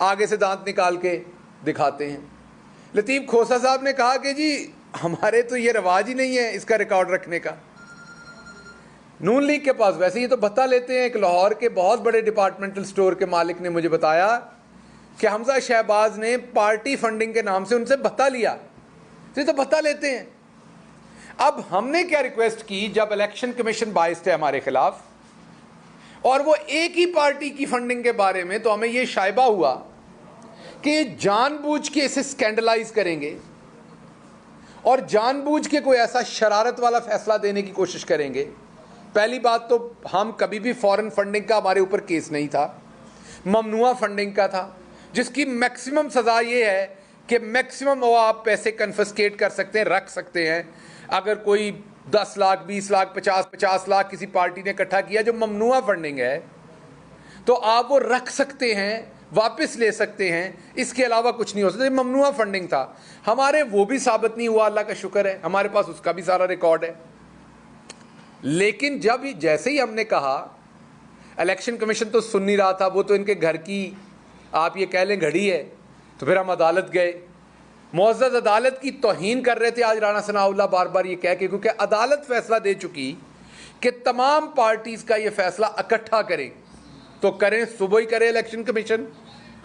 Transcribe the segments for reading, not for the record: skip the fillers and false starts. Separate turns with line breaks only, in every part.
आगे से दांत निकाल के दिखाते हैं। लतीफ़ खोसा साहब ने कहा कि जी हमारे तो ये रिवाज ही नहीं है इसका रिकॉर्ड रखने का। नून लीग के पास वैसे ही तो भत्ता लेते हैं। एक लाहौर के बहुत बड़े डिपार्टमेंटल स्टोर के मालिक ने मुझे बताया कि हमजा शहबाज ने पार्टी फंडिंग के नाम से उनसे भत्ता लिया, तो भत्ता लेते हैं। अब हमने क्या रिक्वेस्ट की, जब इलेक्शन कमीशन बाइस्ड है हमारे खिलाफ और वो एक ही पार्टी की फंडिंग के बारे में, तो हमें ये शायबा हुआ कि जानबूझ के इसे स्कैंडलाइज करेंगे और जानबूझ के कोई ऐसा शरारत वाला फैसला देने की कोशिश करेंगे। पहली बात तो हम कभी भी फॉरेन फंडिंग का हमारे ऊपर केस नहीं था, ममनुआ फंडिंग का था, जिसकी मैक्सिमम सज़ा ये है कि मैक्सिमम वो आप पैसे कन्फिस्केट कर सकते हैं, रख सकते हैं। अगर कोई 10 लाख 20 लाख 50 लाख किसी पार्टी ने इकट्ठा किया जो ममनुआ फंडिंग है, तो आप वो रख सकते हैं, वापस ले सकते हैं, इसके अलावा कुछ नहीं हो सकता। ममनुआ फंडिंग था हमारे, वो भी साबित नहीं हुआ, अल्लाह का शुक्र है, हमारे पास उसका भी सारा रिकॉर्ड है। लेकिन जब जैसे ही हमने कहा, इलेक्शन कमीशन तो सुन नहीं रहा था, वो तो इनके घर की आप ये कह लें घड़ी है। तो फिर हम अदालत गए, मुअज़्ज़ज़ अदालत की तौहीन कर रहे थे आज राना सनाउल्लाह बार बार ये कह के, क्योंकि अदालत फैसला दे चुकी कि तमाम पार्टीज़ का ये फैसला इकट्ठा करें, तो करें, सुबह ही करें इलेक्शन कमीशन।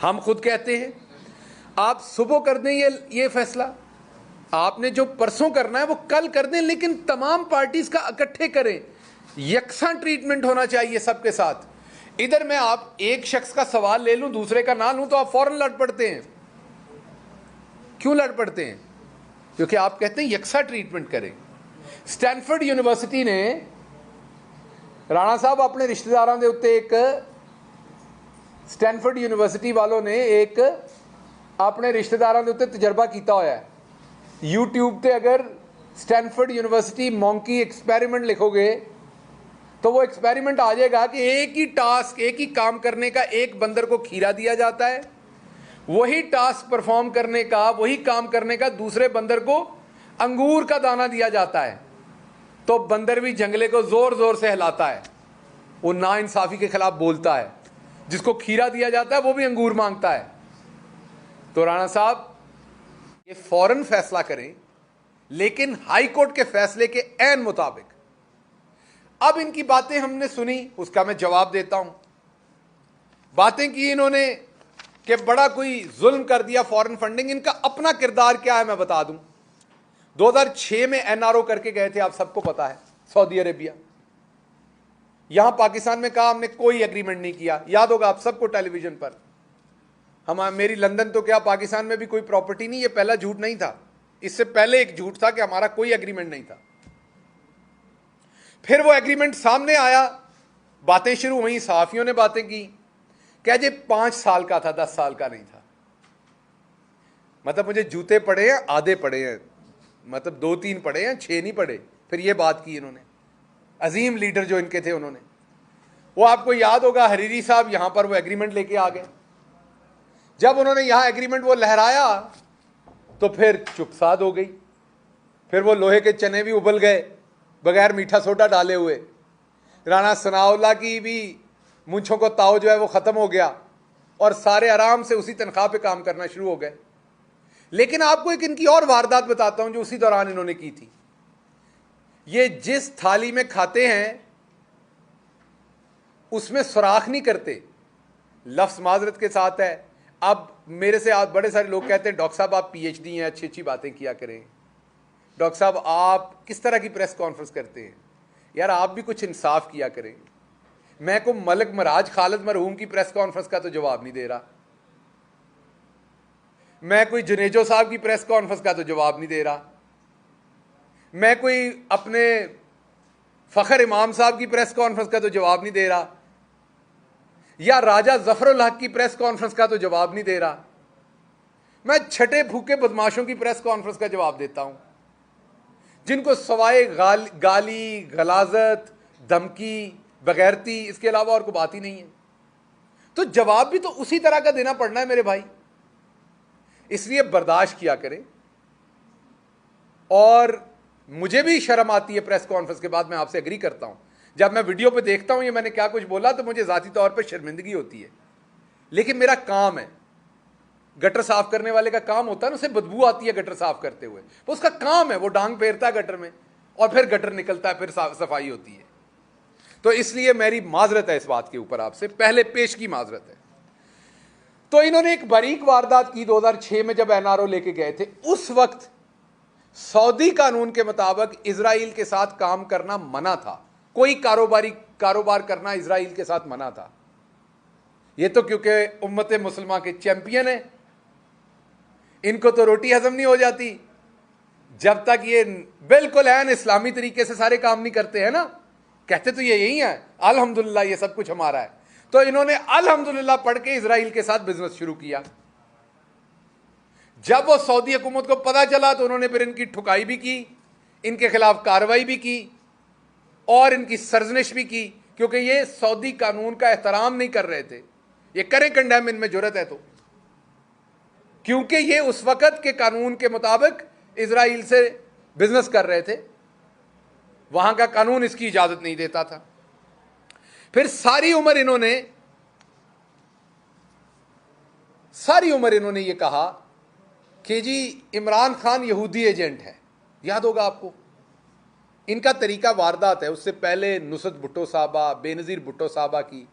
हम खुद कहते हैं आप सुबह कर दें ये फैसला, आपने जो परसों करना है वो कल कर दें, लेकिन तमाम पार्टीज का इकट्ठे करें, यकसा ट्रीटमेंट होना चाहिए सबके साथ। इधर मैं आप एक शख्स का सवाल ले लूं, दूसरे का ना लूं, तो आप फौरन लड़ पड़ते हैं। क्यों लड़ पड़ते हैं? क्योंकि आप कहते हैं यकसा ट्रीटमेंट करें। स्टैनफोर्ड यूनिवर्सिटी ने, राणा साहब अपने रिश्तेदारों के उत्ते एक, स्टैनफोर्ड यूनिवर्सिटी वालों ने एक अपने रिश्तेदारों के उत्ते तजर्बा किया होया है। यूट्यूब पे अगर स्टैनफोर्ड यूनिवर्सिटी मॉन्की एक्सपेरिमेंट लिखोगे तो वो एक्सपेरिमेंट आ जाएगा कि एक ही टास्क, एक ही काम करने का एक बंदर को खीरा दिया जाता है, वही टास्क परफॉर्म करने का, वही काम करने का दूसरे बंदर को अंगूर का दाना दिया जाता है। तो बंदर भी जंगले को जोर जोर से हिलाता है, वो नाइंसाफी के खिलाफ बोलता है। जिसको खीरा दिया जाता है वो भी अंगूर मांगता है। तो राणा साहब ये फौरन फैसला करें, लेकिन हाई कोर्ट के फैसले के ऐन मुताबिक। अब इनकी बातें हमने सुनी, उसका मैं जवाब देता हूं। बातें की इन्होंने कि बड़ा कोई जुल्म कर दिया फॉरेन फंडिंग। इनका अपना किरदार क्या है मैं बता दूं। 2006 में एनआरओ करके गए थे, आप सबको पता है, सऊदी अरेबिया। यहां पाकिस्तान में कहा हमने कोई एग्रीमेंट नहीं किया, याद होगा आप सबको टेलीविजन पर। मेरी लंदन तो क्या, पाकिस्तान में भी कोई प्रॉपर्टी नहीं। ये पहला झूठ नहीं था, इससे पहले एक झूठ था कि हमारा कोई एग्रीमेंट नहीं था। फिर वो एग्रीमेंट सामने आया, बातें शुरू हुई, सहाफियों ने बातें की, क्या जी 5 साल का था, 10 साल का नहीं था। मतलब मुझे जूते पड़े हैं, आधे पड़े हैं, मतलब 2-3 पड़े हैं, 6 नहीं पड़े। फिर ये बात की इन्होंने, अजीम लीडर जो इनके थे उन्होंने। वो आपको याद होगा, हरीरी साहब यहां पर वो एग्रीमेंट लेके आ गए। जब उन्होंने यहां एग्रीमेंट वो लहराया तो फिर चुपसाद हो गई। फिर वो लोहे के चने भी उबल गए बगैर मीठा सोडा डाले हुए। राणा सनाउल्लाह की भी मूंछों को ताव जो है वो ख़त्म हो गया और सारे आराम से उसी तनख्वाह पे काम करना शुरू हो गए। लेकिन आपको एक इनकी और वारदात बताता हूं जो उसी दौरान इन्होंने की थी। ये जिस थाली में खाते हैं उसमें सुराख नहीं करते, लफ्ज़ माजरत के साथ है। अब मेरे से आज बड़े सारे लोग कहते हैं डॉक्टर साहब आप पीएचडी हैं, अच्छी अच्छी बातें किया करें, डॉक्टर साहब आप किस तरह की प्रेस कॉन्फ्रेंस करते हैं, यार आप भी कुछ इंसाफ किया करें। मैं को मलिक मराज खालिद मरहूम की प्रेस कॉन्फ्रेंस का तो जवाब नहीं दे रहा, मैं कोई जुनेजो साहब की प्रेस कॉन्फ्रेंस का तो जवाब नहीं दे रहा, मैं कोई अपने फ़खर इमाम साहब की प्रेस कॉन्फ्रेंस का तो जवाब नहीं दे रहा, या राजा जफरुल हक की प्रेस कॉन्फ्रेंस का तो जवाब नहीं दे रहा। मैं छठे भूखे बदमाशों की प्रेस कॉन्फ्रेंस का जवाब देता हूं, जिनको सवाए गाली गलाजत धमकी बगैरती इसके अलावा और कोई बात ही नहीं है। तो जवाब भी तो उसी तरह का देना पड़ना है मेरे भाई, इसलिए बर्दाश्त किया करें। और मुझे भी शर्म आती है प्रेस कॉन्फ्रेंस के बाद, मैं आपसे एग्री करता हूं। जब मैं वीडियो पे देखता हूं ये मैंने क्या कुछ बोला तो मुझे ज़ाती तौर पे शर्मिंदगी होती है, लेकिन मेरा काम है। गटर साफ करने वाले का काम होता है ना, उसे बदबू आती है गटर साफ करते हुए, वो उसका काम है, वो डांग फेरता है गटर में और फिर गटर निकलता है, फिर सफाई होती है। तो इसलिए मेरी माजरत है इस बात के ऊपर, आपसे पहले पेश की माजरत है। तो इन्होंने एक बारीक वारदात की 2006 में जब एनआरओ लेके गए थे। उस वक्त सऊदी कानून के मुताबिक इजराइल के साथ काम करना मना था, कोई कारोबार करना इजराइल के साथ मना था। ये तो क्योंकि उम्मत मुसलमान के चैंपियन है, इनको तो रोटी हजम नहीं हो जाती जब तक ये बिल्कुल ऐन इस्लामी तरीके से सारे काम नहीं करते हैं ना। कहते तो ये यही है अल्हम्दुलिल्लाह ये सब कुछ हमारा है। तो इन्होंने अल्हम्दुलिल्लाह पढ़ के इजराइल के साथ बिजनेस शुरू किया। जब वो सऊदी हुकूमत को पता चला तो उन्होंने फिर इनकी ठुकाई भी की, इनके खिलाफ कार्रवाई भी की और इनकी सरजनिश भी की, क्योंकि ये सऊदी कानून का एहतराम नहीं कर रहे थे। ये करें कंडेम, इनमें जुर्रत है तो, क्योंकि ये उस वक्त के कानून के मुताबिक इजराइल से बिजनेस कर रहे थे, वहां का कानून इसकी इजाजत नहीं देता था। फिर सारी उम्र इन्होंने ये कहा कि जी इमरान खान यहूदी एजेंट है। याद होगा आपको, इनका तरीका वारदात है। उससे पहले नुसरत भुट्टो साहबा, बेनज़ीर भुट्टो साहबा की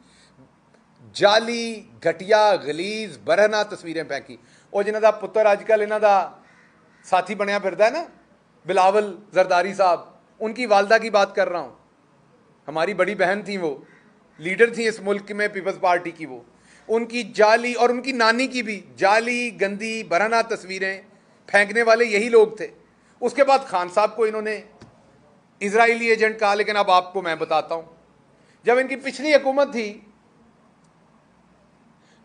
जाली घटिया गलीज बरहना तस्वीरें फेंकी। और जिन्हों का पुत्र अजकल इन्हों का साथी बनया फिरता है ना, बिलावल जरदारी साहब, उनकी वालदा की बात कर रहा हूँ। हमारी बड़ी बहन थी, वो लीडर थी इस मुल्क में पीपल्स पार्टी की। वो उनकी जाली और उनकी नानी की भी जाली गंदी बरहना तस्वीरें फेंकने वाले यही लोग थे। उसके बाद खान साहब को इन्होंने इजराइली एजेंट कहा। लेकिन अब आपको मैं बताता हूँ, जब इनकी पिछली हुकूमत थी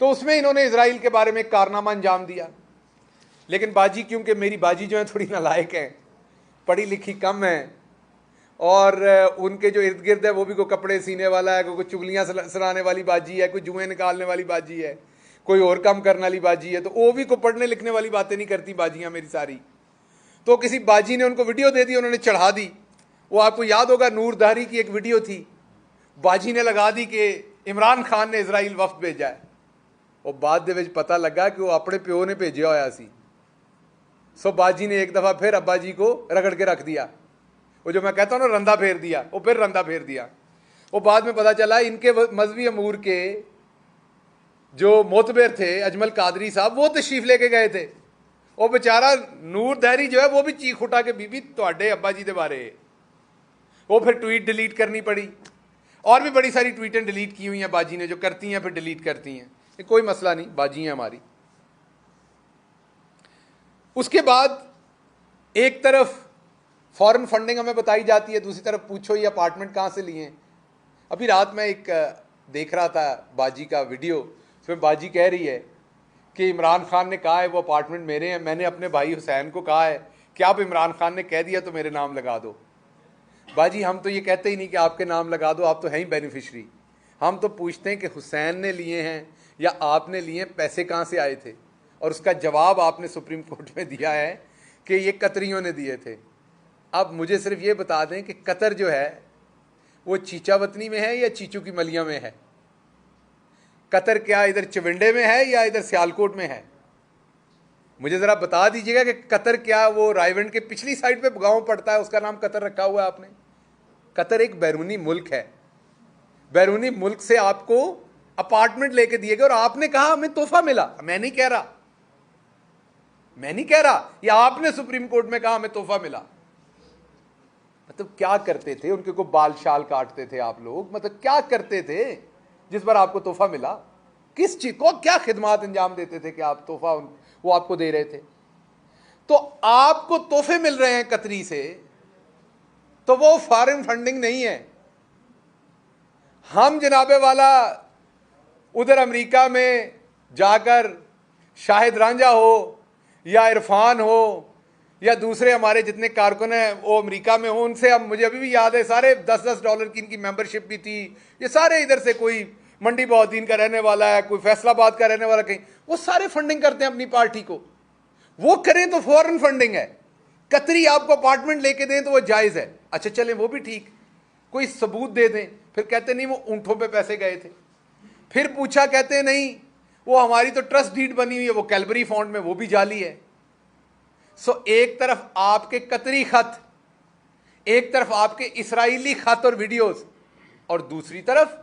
तो उसमें इन्होंने इजराइल के बारे में कारनामा अंजाम दिया। लेकिन बाजी, क्योंकि मेरी बाजी जो है थोड़ी नालायक है, पढ़ी लिखी कम है, और उनके जो इर्द गिर्द है वो भी कोई कपड़े सीने वाला है, कोई चुगलियाँ सुनाने वाली बाजी है, कोई जुएँ निकालने वाली बाजी है, कोई और काम करने वाली बाजी है। तो वो भी कोई पढ़ने लिखने वाली बातें नहीं करती बाजियाँ मेरी सारी। तो किसी बाजी ने उनको वीडियो दे दी, उन्होंने चढ़ा दी। वो आपको याद होगा, नूरधारी की एक वीडियो थी, बाजी ने लगा दी कि इमरान खान ने इजराइल वफ्द भेजा है। और बाद दे विच पता लगा कि वो अपने प्यो ने भेजा होया सी। सो बाजी ने एक दफ़ा फिर अब्बा जी को रगड़ के रख दिया। वो जो मैं कहता हूँ ना, रंधा फेर दिया, वो फिर रंधा फेर दिया। वो बाद में पता चला इनके मजहबी अमूर के जो मोतबर थे अजमल कादरी साहब, वो तशरीफ लेके गए थे। वो बेचारा नूर दहरी जो है वो भी चीख उठा के बीबी तुहाडे अब्बा जी के बारे। वो फिर ट्वीट डिलीट करनी पड़ी। और भी बड़ी सारी ट्वीटें डिलीट की हुई हैं बाजी ने, जो करती हैं फिर डिलीट करती हैं। कोई मसला नहीं, बाजी है हमारी। उसके बाद एक तरफ फॉरेन फंडिंग हमें बताई जाती है, दूसरी तरफ पूछो ये अपार्टमेंट कहाँ से लिए। अभी रात में एक देख रहा था बाजी का वीडियो, उसमें बाजी कह रही है कि इमरान खान ने कहा है वो अपार्टमेंट मेरे हैं, मैंने अपने भाई हुसैन को कहा है कि आप इमरान खान ने कह दिया तो मेरे नाम लगा दो। बाजी हम तो ये कहते ही नहीं कि आपके नाम लगा दो, आप तो हैं ही बेनिफिशरी। हम तो पूछते हैं कि हुसैन ने लिए हैं या आपने लिए, पैसे कहाँ से आए थे। और उसका जवाब आपने सुप्रीम कोर्ट में दिया है कि ये कतरियों ने दिए थे। अब मुझे सिर्फ ये बता दें कि कतर जो है वो चीचावतनी में है या चीचू की मलिया में है। कतर क्या इधर चविंडे में है या इधर सियालकोट में है? मुझे ज़रा बता दीजिएगा कि कतर क्या वो रायवंड के पिछली साइड पे गांव पड़ता है, उसका नाम कतर रखा हुआ है आपने। कतर एक बैरूनी मुल्क है। बैरूनी मुल्क से आपको अपार्टमेंट लेके दिए गए और आपने कहा हमें तोहफा मिला। मैं नहीं कह रहा, या आपने सुप्रीम कोर्ट में कहा हमें तोहफा मिला। मतलब क्या करते थे? उनके को बाल शाल काटते थे आप लोग? मतलब क्या करते थे जिस पर आपको तोहफा मिला? किस चीज को क्या खिदमत अंजाम देते थे कि आप तोहफा वो आपको दे रहे थे? तो आपको तोहफे मिल रहे हैं कतरी से, तो वो फॉरेन फंडिंग नहीं है। हम जनाबे वाला उधर अमेरिका में जाकर शाहिद रांझा हो या इरफान हो या दूसरे हमारे जितने कारकुन हैं वो अमेरिका में हो, उनसे अब मुझे अभी भी याद है सारे $10 की इनकी मेंबरशिप भी थी। ये सारे इधर से, कोई मंडी बहाउद्दीन का रहने वाला है, कोई फैसलाबाद का रहने वाला, कहीं वो सारे फंडिंग करते हैं अपनी पार्टी को। वो करें तो फॉरेन फंडिंग है। कतरी आपको अपार्टमेंट लेके दें तो वो जायज़ है। अच्छा चलें, वो भी ठीक, कोई सबूत दे दें। फिर कहते नहीं वो ऊँटों पे पैसे गए थे। फिर पूछा, कहते नहीं वो हमारी तो ट्रस्ट डीड बनी हुई है, वो कैलबरी फॉन्ट में, वो भी जाली है। सो एक तरफ आपके कतरी खत, एक तरफ आपके इसराइली खत और वीडियोस, और दूसरी तरफ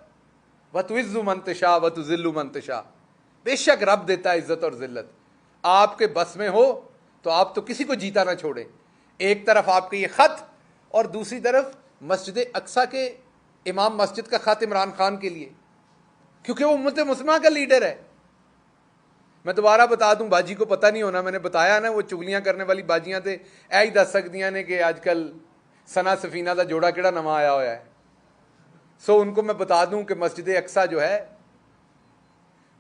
वतुइज़्ज़ु मन तशा वतुज़िल्लु मन तशा। बेशक रब देता है इज्जत और जिल्लत, आपके बस में हो तो आप तो किसी को जीता ना छोड़े। एक तरफ आपके ये खत और दूसरी तरफ मस्जिद अक्सा के इमाम मस्जिद का खत इमरान खान के लिए, क्योंकि वो उम्मत मुस्लिमा का लीडर है। मैं दोबारा बता दूं, बाजी को पता नहीं होना, मैंने बताया ना वो चुगलियां करने वाली बाजियां थे ऐ ही दस सकदियां ने कि आजकल सना सफीना का जोड़ा केड़ा नवा आया हुआ है। सो उनको मैं बता दूं कि मस्जिद अक्सा जो है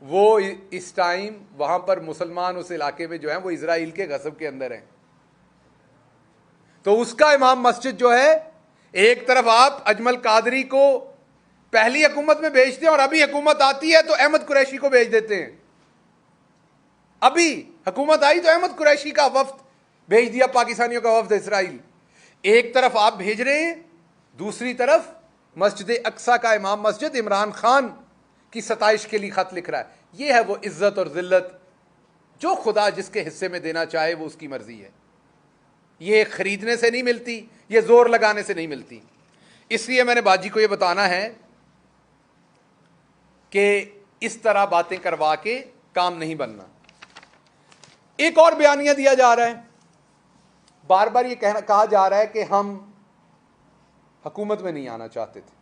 वो इस टाइम वहां पर मुसलमान उस इलाके में जो है वो इजराइल के गज़ब के अंदर हैं। तो उसका इमाम मस्जिद जो है, एक तरफ आप अजमल कादरी को पहली हुकूमत में भेजते हैं और अभी हुकूमत आती है तो अहमद कुरैशी को भेज देते हैं। अभी हुकूमत आई तो अहमद कुरैशी का वफ्द भेज दिया, पाकिस्तानियों का वफ्द इसराइल। एक तरफ आप भेज रहे हैं, दूसरी तरफ मस्जिद अक्सा का इमाम मस्जिद इमरान खान की सताइश के लिए खत लिख रहा है। यह है वो इज्जत और जिल्लत जो खुदा जिसके हिस्से में देना चाहे वो उसकी मर्जी है। ये खरीदने से नहीं मिलती, ये जोर लगाने से नहीं मिलती। इसलिए मैंने बाजी को ये बताना है कि इस तरह बातें करवा के काम नहीं बनना। एक और बयानिया दिया जा रहा है, बार बार ये कहा जा रहा है कि हम हुकूमत में नहीं आना चाहते थे।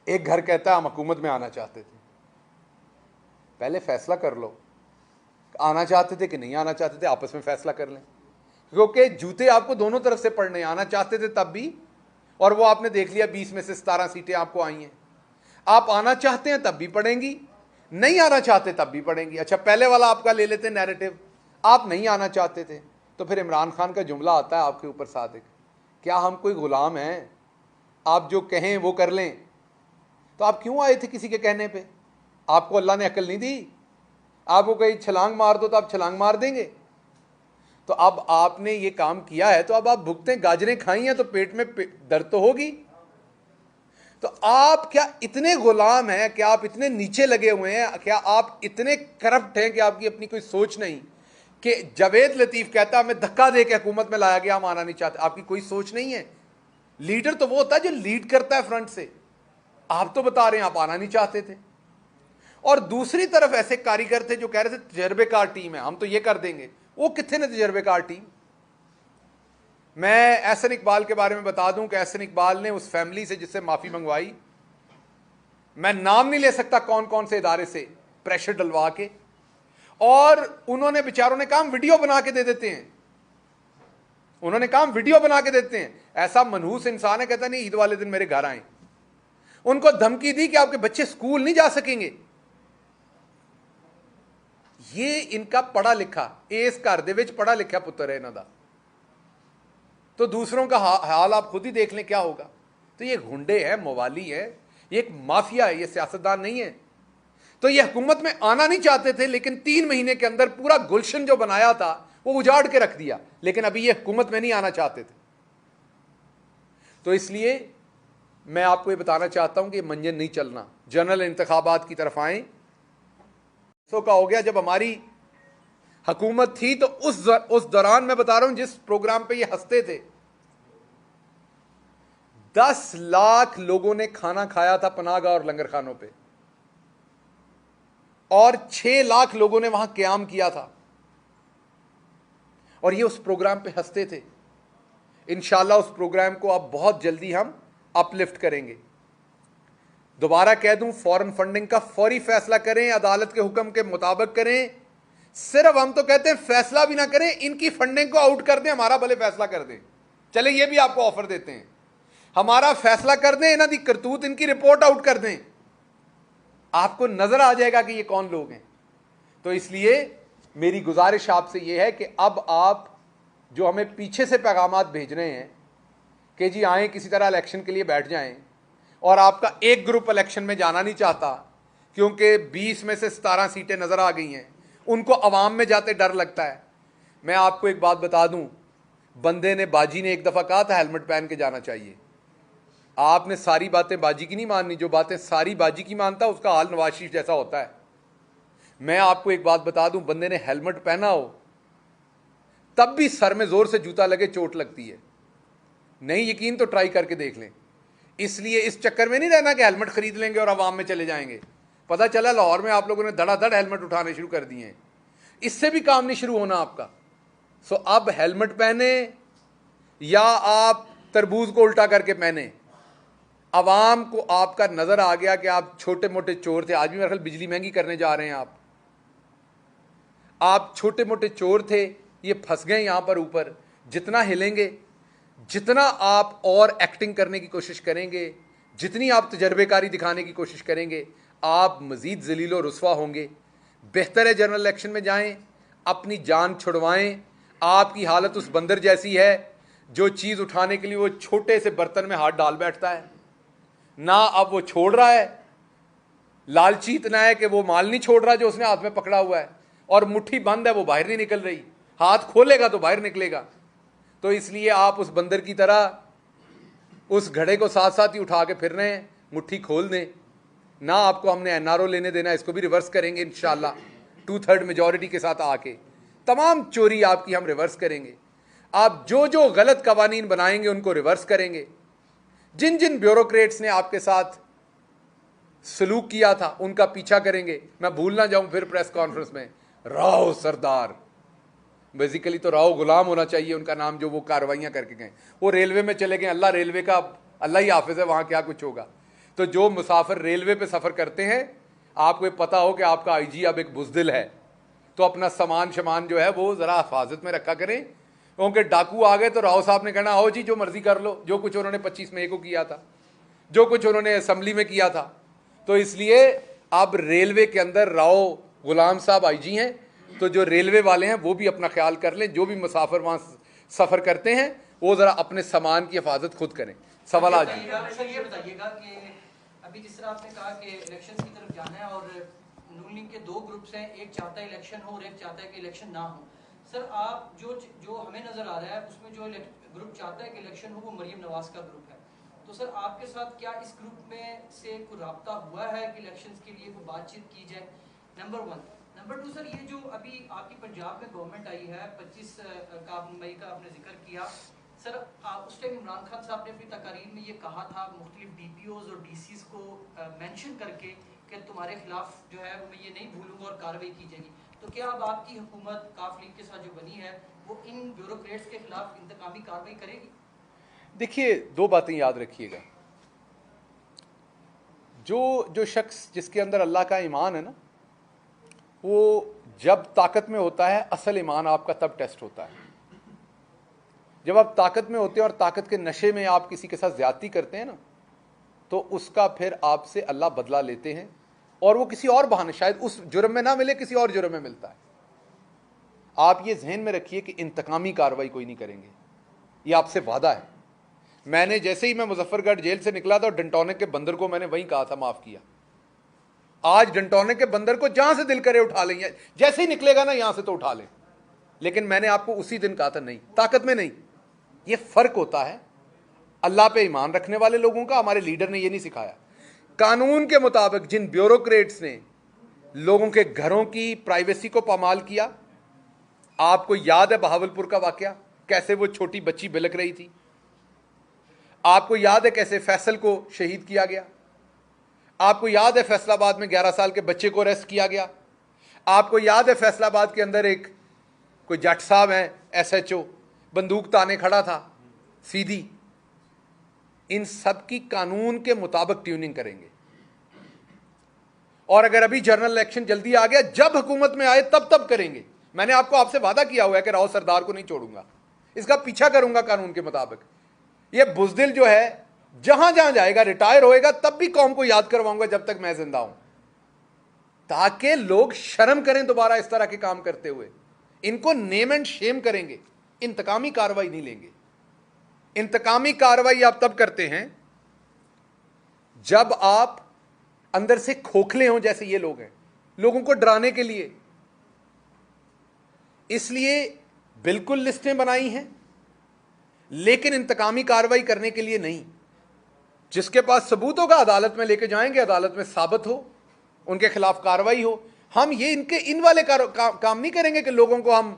एक घर कहता है हम हुकूमत में आना चाहते थे। पहले फैसला कर लो, आना चाहते थे कि नहीं आना चाहते थे, आपस में फैसला कर लें, क्योंकि जूते आपको दोनों तरफ से पड़ने। आना चाहते थे तब भी, और वो आपने देख लिया 20 में से 17 सीटें आपको आई हैं। आप आना चाहते हैं तब भी पड़ेंगी, नहीं आना चाहते तब भी पड़ेंगी। अच्छा, पहले वाला आपका ले लेते नैरेटिव, आप नहीं आना चाहते थे, तो फिर इमरान खान का जुमला आता है आपके ऊपर सादिक, क्या हम कोई गुलाम हैं, आप जो कहें वो कर लें? तो आप क्यों आए थे किसी के कहने पे? आपको अल्लाह ने अकल नहीं दी? आपको कहीं छलांग मार दो तो आप छलांग मार देंगे? तो अब आपने ये काम किया है तो अब आप भुगतें। गाजरें खाई हैं तो पेट में दर्द तो होगी। तो आप क्या इतने गुलाम हैं, क्या आप इतने नीचे लगे हुए हैं, क्या आप इतने करप्ट हैं कि आपकी अपनी कोई सोच नहीं? कि जावेद लतीफ़ कहता है हमें धक्का दे के हुकूमत में लाया गया, हम आना नहीं चाहते। आपकी कोई सोच नहीं है। लीडर तो वो होता है जो लीड करता है फ्रंट से। आप तो बता रहे हैं आप आना नहीं चाहते थे। और दूसरी तरफ ऐसे कारीगर थे जो कह रहे थे तजर्बेकार टीम है, हम तो ये कर देंगे। वो कितने ने तजर्बेकार टीम? मैं एहसन इकबाल के बारे में बता दूं कि एहसन इकबाल ने उस फैमिली से जिससे माफ़ी मंगवाई, मैं नाम नहीं ले सकता कौन कौन से इदारे से, प्रेशर डलवा के, और उन्होंने बेचारों ने काम वीडियो बना के दे देते हैं। उन्होंने काम वीडियो बना के देते हैं। ऐसा मनहूस इंसान है, कहता नहीं ईद वाले दिन मेरे घर आए। उनको धमकी दी कि आपके बच्चे स्कूल नहीं जा सकेंगे। ये इनका पढ़ा लिखा, इस घर दे विच पढ़ा लिखा पुत्र है इन्हों का। तो दूसरों का हाल आप खुद ही देख लें क्या होगा। तो ये गुंडे हैं, मवाली है, ये एक माफिया है, ये सियासतदान नहीं है। तो ये हुकूमत में आना नहीं चाहते थे, लेकिन 3 महीने के अंदर पूरा गुलशन जो बनाया था वो उजाड़ के रख दिया। लेकिन अभी ये हुकूमत में नहीं आना चाहते थे। तो इसलिए मैं आपको ये बताना चाहता हूं कि मंजन नहीं चलना, जनरल इंतखाबात की तरफ आए। सो का हो गया जब हमारी हुकूमत थी तो उस दौरान मैं बता रहा हूं जिस प्रोग्राम पे ये हंसते थे, 10 लाख लोगों ने खाना खाया था पनाहगाह और लंगर खानों पे, और 6 लाख लोगों ने वहां क़याम किया था, और ये उस प्रोग्राम पे हंसते थे। इंशाल्लाह उस प्रोग्राम को अब बहुत जल्दी हम अपलिफ्ट करेंगे। दोबारा कह दूं, फॉरेन फंडिंग का फौरी फैसला करें, अदालत के हुक्म के मुताबिक करें। सिर्फ हम तो कहते हैं फैसला भी ना करें, इनकी फंडिंग को आउट कर दें, हमारा भले फैसला कर दें। चले ये भी आपको ऑफर देते हैं, हमारा फैसला कर दें, इन्हों की करतूत, इनकी रिपोर्ट आउट कर दें, आपको नजर आ जाएगा कि ये कौन लोग हैं। तो इसलिए मेरी गुजारिश आपसे ये है कि अब आप जो हमें पीछे से पैगामात भेज रहे हैं कि जी आए किसी तरह इलेक्शन के लिए बैठ जाएं, और आपका एक ग्रुप इलेक्शन में जाना नहीं चाहता क्योंकि 20 में से 17 सीटें नजर आ गई हैं, उनको अवाम में जाते डर लगता है। मैं आपको एक बात बता दूं, बंदे ने, बाजी ने एक दफ़ा कहा था हेलमेट पहन के जाना चाहिए। आपने सारी बातें बाजी की नहीं माननी, जो बातें सारी बाजी की मानता उसका हाल नवाज शरीफ जैसा होता है। मैं आपको एक बात बता दूं, बंदे ने हेलमेट पहना हो तब भी सर में जोर से जूता लगे चोट लगती है। नहीं यकीन तो ट्राई करके देख लें। इसलिए इस चक्कर में नहीं रहना कि हेलमेट खरीद लेंगे और आवाम में चले जाएंगे। पता चला लाहौर में आप लोगों ने धड़ाधड़ हेलमेट उठाने शुरू कर दिए हैं, इससे भी काम नहीं शुरू होना आपका। सो अब हेलमेट पहने या आप तरबूज को उल्टा करके पहने, आवाम को आपका नजर आ गया कि आप छोटे मोटे चोर थे। आज भी मेरे ख्याल बिजली महंगी करने जा रहे हैं आप छोटे मोटे चोर थे, ये फंस गए यहां पर ऊपर। जितना हिलेंगे, जितना आप और एक्टिंग करने की कोशिश करेंगे, जितनी आप तजर्बेकारी दिखाने की कोशिश करेंगे, आप मजीद जलील और रुस्वा होंगे। बेहतर है जनरल इलेक्शन में जाएं, अपनी जान छुड़वाएं। आपकी हालत उस बंदर जैसी है जो चीज़ उठाने के लिए वो छोटे से बर्तन में हाथ डाल बैठता है, ना अब वो छोड़ रहा है, लालची इतना है कि वो माल नहीं छोड़ रहा जो उसने हाथ में पकड़ा हुआ है, और मुट्ठी बंद है, वो बाहर नहीं निकल रही। हाथ खोलेगा तो बाहर निकलेगा। तो इसलिए आप उस बंदर की तरह उस घड़े को साथ साथ ही उठा के फिर रहे हैं, मुट्ठी खोल दें ना। आपको हमने एनआरओ लेने देना, इसको भी रिवर्स करेंगे इंशाल्लाह 2/3 मेजॉरिटी के साथ आके। तमाम चोरी आपकी हम रिवर्स करेंगे। आप जो जो गलत कवानीन बनाएंगे उनको रिवर्स करेंगे। जिन जिन ब्यूरोक्रेट्स ने आपके साथ सलूक किया था उनका पीछा करेंगे। मैं भूल ना जाऊं फिर प्रेस कॉन्फ्रेंस में, राव सरदार, बेसिकली तो राव गुलाम होना चाहिए उनका नाम, जो वो कार्रवाइयां करके गए। वो रेलवे में चले गए, अल्लाह रेलवे का अल्लाह ही हाफिज है, वहां क्या कुछ होगा। तो जो मुसाफिर रेलवे पे सफर करते हैं, आपको पता हो कि आपका आईजी अब एक बुजदिल है, तो अपना सामान शमान जो है वो जरा हिफाजत में रखा करें, क्योंकि डाकू आ गए तो राव साहब ने कहना आओ जी जो मर्जी कर लो, जो कुछ उन्होंने 25 मई को किया था, जो कुछ उन्होंने असम्बली में किया था। तो इसलिए अब रेलवे के अंदर राव गुलाम साहब आईजी हैं, तो जो रेलवे वाले हैं वो भी अपना ख्याल कर लें। जो भी मुसाफिर वहाँ सफ़र करते हैं वो ज़रा अपने सामान की हिफाजत खुद करें। सवाल आज
सर ये बताइएगा कि अभी जिस तरह आपने कहा कि इलेक्शन की तरफ जाना है और नून लीग के दो ग्रुप्स हैं, एक चाहता है इलेक्शन हो और एक चाहता है कि इलेक्शन ना हो। सर आप जो हमें नजर आ रहा है उसमें जो ग्रुप चाहता है कि इलेक्शन हो वो मरियम नवाज का ग्रुप है। तो सर आपके साथ क्या इस ग्रुप में से कोई राब्ता हुआ है कि इलेक्शंस के लिए कोई बातचीत की जाए? नंबर 1। नंबर 2 सर, ये जो अभी आपकी पंजाब में गवर्नमेंट आई है 25 मई का आपने जिक्र किया सर, उस टाइम इमरान खान साहब ने अपनी तकारीर में ये कहा था मुख्तलिफ डीपीओज और डीसीज को मेंशन करके कि तुम्हारे खिलाफ जो है मैं ये नहीं भूलूंगा और कार्रवाई की जाएगी। तो क्या अब आपकी हुकूमत काफ लीग के साथ जो बनी है वो इन ब्यूरोक्रेट्स के खिलाफ इंतकामी कार्रवाई करेगी?
देखिए, दो बातें याद रखिएगा। जो शख्स जिसके अंदर अल्लाह का ईमान है ना, वो जब ताकत में होता है, असल ईमान आपका तब टेस्ट होता है। जब आप ताकत में होते हैं और ताकत के नशे में आप किसी के साथ ज्यादती करते हैं ना, तो उसका फिर आपसे अल्लाह बदला लेते हैं, और वो किसी और बहाने, शायद उस जुर्म में ना मिले, किसी और जुर्म में मिलता है। आप ये जहन में रखिए कि इंतकामी कार्रवाई कोई नहीं करेंगे, ये आपसे वादा है। मैंने जैसे ही मैं मुजफ्फरगढ़ जेल से निकला था, डंटोनिक के बंदर को मैंने वहीं कहा था माफ किया। आज डंटोनिक के बंदर को जहां से दिल करे उठा लेंगे, जैसे ही निकलेगा ना यहां से तो उठा ले। लेकिन मैंने आपको उसी दिन कहा था नहीं, ताकत में नहीं। ये फर्क होता है अल्लाह पे ईमान रखने वाले लोगों का। हमारे लीडर ने ये नहीं सिखाया। कानून के मुताबिक जिन ब्यूरोक्रेट्स ने लोगों के घरों की प्राइवेसी को पामाल किया, आपको याद है बहावलपुर का वाकया, कैसे वो छोटी बच्ची बिलक रही थी। आपको याद है कैसे फैसल को शहीद किया गया। आपको याद है फैसलाबाद में 11 साल के बच्चे को अरेस्ट किया गया। आपको याद है फैसलाबाद के अंदर एक कोई जट साहब हैं SHO, बंदूक ताने खड़ा था सीधी। इन सब की कानून के मुताबिक ट्यूनिंग करेंगे। और अगर अभी जनरल इलेक्शन जल्दी आ गया, जब हुकूमत में आए तब करेंगे। मैंने आपसे वादा किया हुआ है कि राव सरदार को नहीं छोड़ूंगा, इसका पीछा करूंगा कानून के मुताबिक। ये बुजदिल जो है जहां जहां जाएगा, रिटायर होएगा तब भी कौम को याद करवाऊंगा जब तक मैं जिंदा हूं, ताकि लोग शर्म करें दोबारा इस तरह के काम करते हुए। इनको नेम एंड शेम करेंगे, इंतकामी कार्रवाई नहीं लेंगे। इंतकामी कार्रवाई आप तब करते हैं जब आप अंदर से खोखले हों, जैसे ये लोग हैं, लोगों को डराने के लिए। इसलिए बिल्कुल लिस्टें बनाई हैं, लेकिन इंतकामी कार्रवाई करने के लिए नहीं। जिसके पास सबूत होगा अदालत में लेके जाएंगे, अदालत में साबित हो, उनके खिलाफ कार्रवाई हो। हम ये इनके इन वाले काम नहीं करेंगे कि लोगों को हम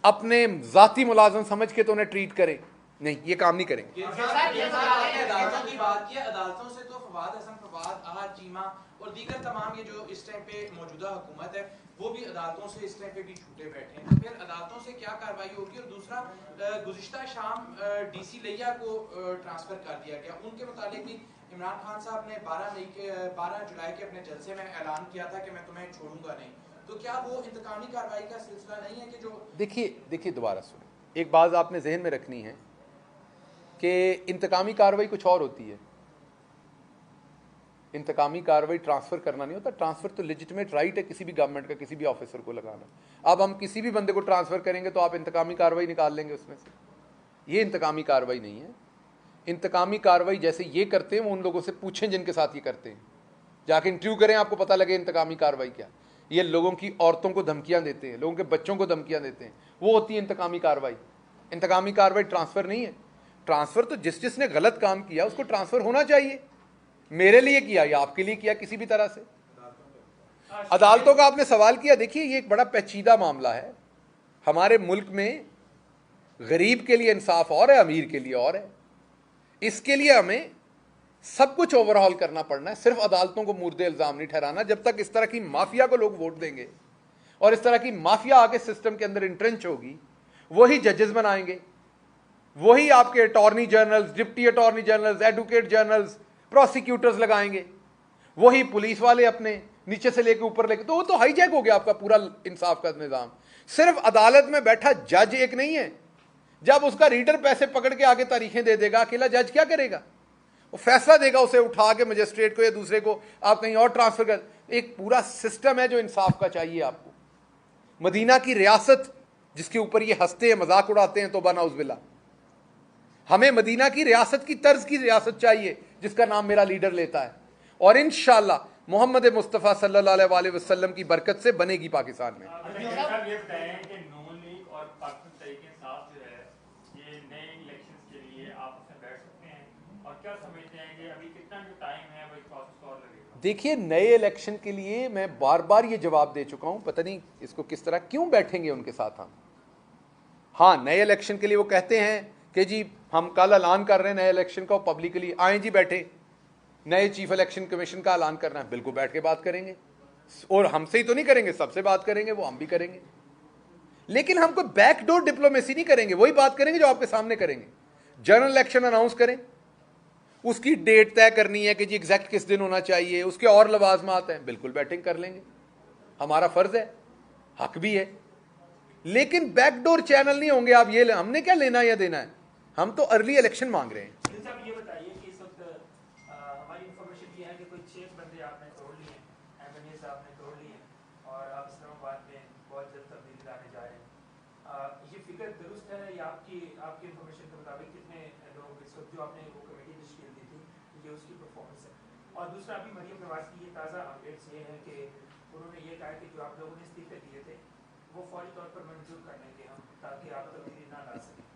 अपने जाती मुलाजम समझ के तो उन्हें ट्रीट करें, नहीं, ये काम नहीं करेंगे।
अदालतों की बात की, अदालतों से तो फवाद हसन, फवाद, अहद चीमा और दीगर तमाम ये जो इस टाइम पे मौजूदा हुकूमत है वो भी अदालतों से इस टाइम पे भी छूटे बैठे हैं, तो फिर अदालतों से क्या कार्रवाई होगी? और दूसरा, गुज़िश्ता शाम डीसी लिया को ट्रांसफर कर दिया गया, उनके मुताबिक भी इमरान खान साहब ने 12 जुलाई के अपने जलसे में ऐलान किया था कि मैं तुम्हें छोड़ूंगा नहीं, तो क्या वो इंतकामी कार्रवाई का सिलसिला नहीं है कि जो
देखिए दोबारा सुनो, एक बात आपने जहन में रखनी है कि इंतकामी कार्रवाई कुछ और होती है। इंतकामी कार्रवाई ट्रांसफर करना नहीं होता। ट्रांसफर तो लेजिटिमेट राइट है किसी भी गवर्नमेंट का किसी भी ऑफिसर को लगाना। अब हम किसी भी बंदे को ट्रांसफर करेंगे तो आप इंतकामी कार्रवाई निकाल लेंगे उसमें से, ये इंतकामी कार्रवाई नहीं है। इंतकामी कार्रवाई जैसे ये करते हैं वो उन लोगों से पूछें जिनके साथ ये करते हैं, जाके इंटरव्यू करें, आपको पता लगे इंतकामी कार्रवाई क्या। ये लोगों की औरतों को धमकियां देते हैं, लोगों के बच्चों को धमकियां देते हैं, वो होती है इंतकामी कार्रवाई। इंतकामी कार्रवाई ट्रांसफर नहीं है। ट्रांसफर तो जिसने गलत काम किया उसको ट्रांसफर होना चाहिए। मेरे लिए किया या आपके लिए किया, किसी भी तरह से। अदालतों का आपने सवाल किया, देखिए ये एक बड़ा पेचीदा मामला है। हमारे मुल्क में गरीब के लिए इंसाफ और है, अमीर के लिए और है। इसके लिए हमें सब कुछ ओवरऑल करना पड़ना है। सिर्फ अदालतों को मुर्दे इल्जाम नहीं ठहराना। जब तक इस तरह की माफिया को लोग वोट देंगे और इस तरह की माफिया आगे सिस्टम के अंदर इंट्रेंच होगी, वही जजेस बनाएंगे, वही आपके attorney generals, deputy attorney generals, advocate generals, prosecutors लगाएंगे, वही पुलिस वाले अपने नीचे से लेके ऊपर लेके, तो वो तो हाईजैक हो गया आपका पूरा इंसाफ का निजाम। सिर्फ अदालत में बैठा जज एक नहीं है। जब उसका रीडर पैसे पकड़ के आगे तारीखें दे देगा, अकेला जज क्या करेगा? वो फैसला देगा, उसे उठा के मजिस्ट्रेट को या दूसरे को आप कहीं और ट्रांसफर कर। एक पूरा सिस्टम है जो इंसाफ का चाहिए आपको। मदीना की रियासत जिसके ऊपर ये हंसते हैं, मजाक उड़ाते हैं, तौबा नाउज़ हमें मदीना की रियासत की तर्ज की रियासत चाहिए जिसका नाम मेरा लीडर लेता है। और इंशाअल्लाह मोहम्मद मुस्तफ़ा सल्लल्लाहु अलैहि वसल्लम की बरकत से बनेगी पाकिस्तान में। देखिए, नए इलेक्शन के लिए मैं बार बार ये जवाब दे चुका हूं, पता नहीं इसको किस तरह क्यों बैठेंगे उनके साथ हम। हाँ, नए इलेक्शन के लिए वो कहते हैं कि जी हम कल ऐलान कर रहे हैं नए इलेक्शन का, पब्लिकली आए जी बैठे, नए चीफ इलेक्शन कमीशन का ऐलान करना है, बिल्कुल बैठ के बात करेंगे। और हमसे ही तो नहीं करेंगे, सबसे बात करेंगे, वो हम भी करेंगे। लेकिन हम कोई बैकडोर डिप्लोमेसी नहीं करेंगे, वही बात करेंगे जो आपके सामने करेंगे। जनरल इलेक्शन अनाउंस करें, उसकी डेट तय करनी है कि जी एग्जैक्ट किस दिन होना चाहिए, उसके और लवाजमात हैं, बिल्कुल बैटिंग कर लेंगे, हमारा फर्ज है, हक भी है। लेकिन बैकडोर चैनल नहीं होंगे। आप ये हमने क्या लेना या देना है, हम तो अर्ली इलेक्शन मांग रहे हैं।
ये बताइए कि इस वक्त हमारी इंफॉर्मेशन ये है कि कोई 6 बंदे आपने तोड़ लिए हैं, एमएनएस आपने तोड़ लिए हैं और आप इस्लामाबाद में बहुत जल्द तब्दीली लाने जा रहे हैं। ये फिगर दुरुस्त है या आपकी इंफॉर्मेशन के मुताबिक कितने लोग इस वक्त जो आपने वो कमेटी तश्कील दी थी, ये उसकी परफॉर्मेंस है? और दूसरा, अभी मरियम नवाज की ये ताज़ा अपडेट्स ये है कि उन्होंने ये कहा कि जो आप लोगों ने इस्तीफे दिए थे वो फौरी तौर पर मंजूर कर लेंगे हम, ताकि आप तब्दीली ना ला सकें।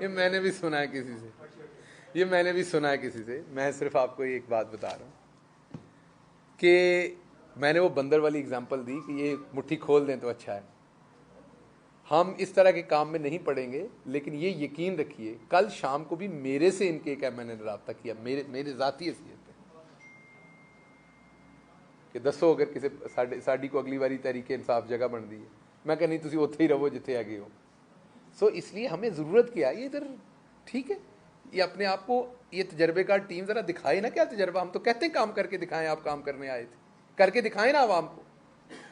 ये मैंने भी सुना है किसी से, ये मैंने भी सुना है किसी से। मैं सिर्फ आपको एक बात बता रहा हूँ कि मैंने वो बंदर वाली एग्जांपल दी कि ये मुट्ठी खोल दें तो अच्छा है। हम इस तरह के काम में नहीं पड़ेंगे, लेकिन ये यकीन रखिए कल शाम को भी मेरे से इनके एक एमएनए ने रब्ता किया, मेरे ज़ाती हैसियत पे, कि दसो अगर किसी साड़ी को अगली बारी तहरीक इंसाफ जगह बन दी है, मैं कह नहीं तुसी उत्थे ही रहो जिथे आगे हो। सो इसलिए हमें ज़रूरत क्या है, ये इधर ठीक है, ये अपने आप को ये तजर्बेकार टीम ज़रा दिखाए ना क्या तजर्बा। हम तो कहते हैं काम करके दिखाएं, आप काम करने आए थे, करके दिखाएं ना आवाम को।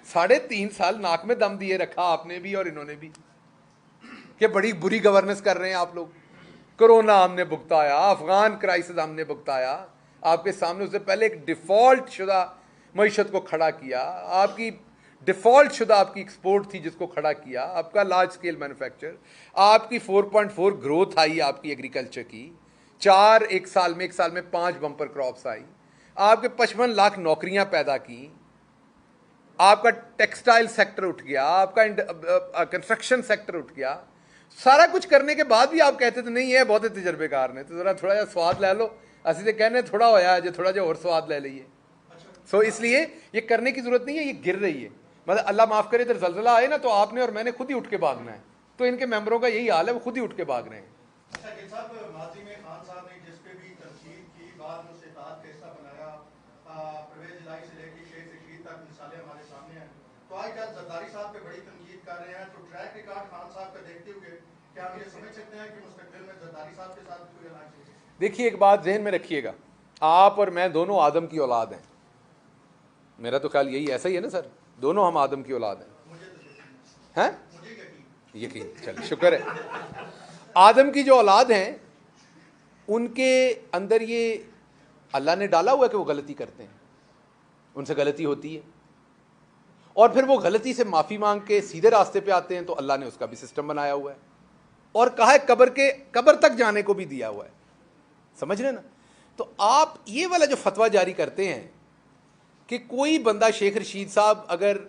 3.5 साल नाक में दम दिए रखा आपने भी और इन्होंने भी कि बड़ी बुरी गवर्नेंस कर रहे हैं आप लोग। कोरोना हमने भुगताया, अफगान क्राइसिस हमने भुगताया आपके सामने। उससे पहले एक डिफ़ॉल्ट शुदा मईशत को खड़ा किया, आपकी डिफ़ॉल्ट शुदा आपकी एक्सपोर्ट थी जिसको खड़ा किया, आपका लार्ज स्केल मैन्युफैक्चर, आपकी 4.4 ग्रोथ आई आपकी एग्रीकल्चर की, 1 साल में 5 बम्पर क्रॉप्स आई, आपके 55 लाख नौकरियां पैदा की, आपका टेक्सटाइल सेक्टर उठ गया, आपका कंस्ट्रक्शन सेक्टर उठ गया। सारा कुछ करने के बाद भी आप कहते थे नहीं है बहुत तजर्बेकार ने, तो ज़रा थोड़ा जिहा स्वाद ले लो। असी तो कहने थोड़ा होया जो थोड़ा जिहा और स्वाद ले लीए। सो इसलिए ये करने की जरूरत नहीं है, ये गिर रही है। मतलब अल्लाह माफ करे, इधर जलजला आए ना तो आपने और मैंने खुद ही उठ के भागना है। तो इनके मेंबरों का यही हाल है, वो खुद ही उठ के भाग रहे हैं।
अच्छा गिल साहब, माजी में खान साहब ने जिस पे भी तनकीद की, बाद में उसे इताद का हिस्सा बनाया, परवेज इलाही से लेकर शेख रशीद तक मिसालें हमारे सामने हैं। तो आज जब जरदारी साहब पे बड़ी तनकीद कर रहे हैं, तो ट्रैक रिकॉर्ड खान साहब का देखते हुए क्या हम ये समझ सकते हैं कि मुस्तकबिल में जरदारी साहब के साथ कोई अलायंस होगी?
देखिए, एक बात जहन में रखिएगा, आप और मैं दोनों आदम की औलाद हैं। मेरा तो ख्याल यही ऐसा ही है ना सर, दोनों हम आदम की औलाद हैं। हैं? यकीन, चलिए शुक्र है। आदम की जो औलाद हैं उनके अंदर ये अल्लाह ने डाला हुआ है कि वो गलती करते हैं, उनसे गलती होती है, और फिर वो गलती से माफ़ी मांग के सीधे रास्ते पे आते हैं, तो अल्लाह ने उसका भी सिस्टम बनाया हुआ है और कहा है कब्र तक जाने को भी दिया हुआ है। समझ रहे ना? तो आप ये वाला जो फतवा जारी करते हैं कि कोई बंदा, शेख रशीद साहब अगर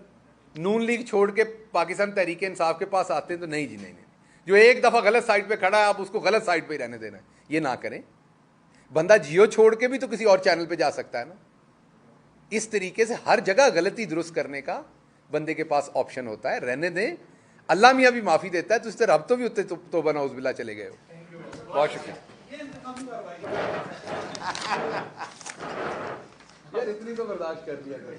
नून लीग छोड़ के पाकिस्तान तहरीक इंसाफ के पास आते हैं तो नहीं जी, नहीं, जो एक दफ़ा गलत साइड पे खड़ा है आप उसको गलत साइड पे ही रहने देना है, ये ना करें। बंदा जियो छोड़ के भी तो किसी और चैनल पे जा सकता है ना। इस तरीके से हर जगह गलती दुरुस्त करने का बंदे के पास ऑप्शन होता है, रहने दें। अल्लाह मियाँ भी माफ़ी देता है, तो इससे रब तो भी उत्ते तो बना उज़बिल्ला चले गए हो। बहुत शुक्रिया यार, इतनी तो बर्दाश्त कर दिया करो।